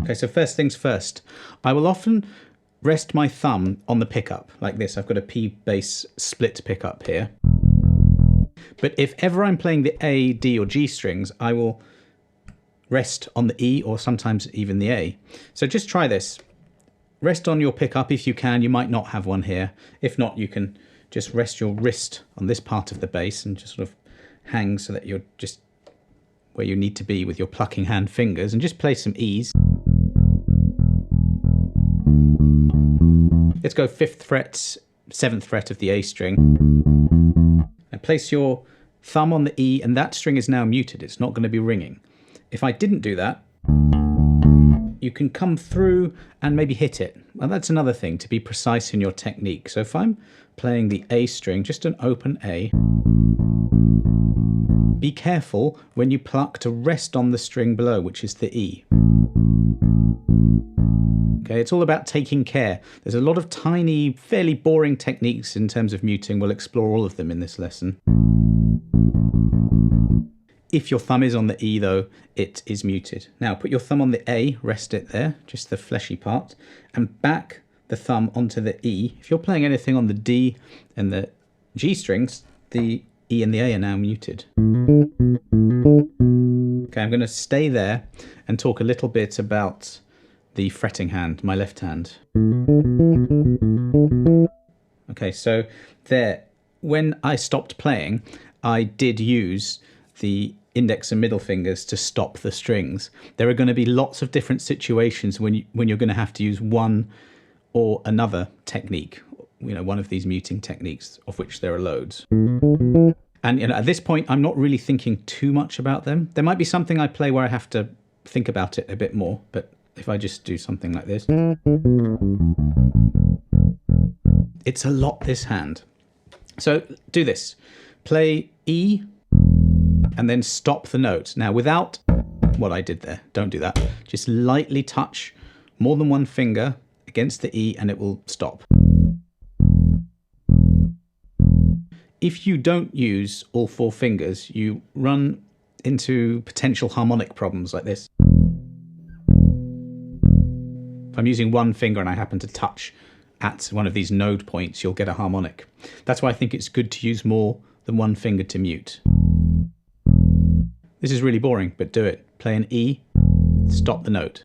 Okay, so first things first, I will often rest my thumb on the pickup like this. I've got a P bass split pickup here. But if ever I'm playing the A, D or G strings, I will rest on the E or sometimes even the A. So just try this. Rest on your pickup if you can. You might not have one here. If not, you can just rest your wrist on this part of the bass and just sort of hang so that you're just where you need to be with your plucking hand fingers, and just play some E's. Let's go 5th fret, 7th fret of the A string. And place your thumb on the E, and that string is now muted. It's not going to be ringing. If I didn't do that, you can come through and maybe hit it. Well, that's another thing, to be precise in your technique. So if I'm playing the A string, just an open A, be careful when you pluck to rest on the string below, which is the E. Okay, it's all about taking care. There's a lot of tiny, fairly boring techniques in terms of muting. We'll explore all of them in this lesson. If your thumb is on the E though, it is muted. Now put your thumb on the A, rest it there, just the fleshy part, and back the thumb onto the E. If you're playing anything on the D and the G strings, the E and the A are now muted. Okay, I'm going to stay there and talk a little bit about the fretting hand, my left hand. Okay, so there, when I stopped playing, I did use the index and middle fingers to stop the strings. There are going to be lots of different situations when you're going to have to use one or another technique, one of these muting techniques, of which there are loads. And at this point, I'm not really thinking too much about them. There might be something I play where I have to think about it a bit more, but if I just do something like this, it's a lot, this hand. So do this. Play E, and then stop the note. Now, without what I did there, don't do that. Just lightly touch more than one finger against the E and it will stop. If you don't use all 4 fingers, you run into potential harmonic problems like this. If I'm using one finger and I happen to touch at one of these node points, you'll get a harmonic. That's why I think it's good to use more than one finger to mute. This is really boring, but do it. Play an E, stop the note.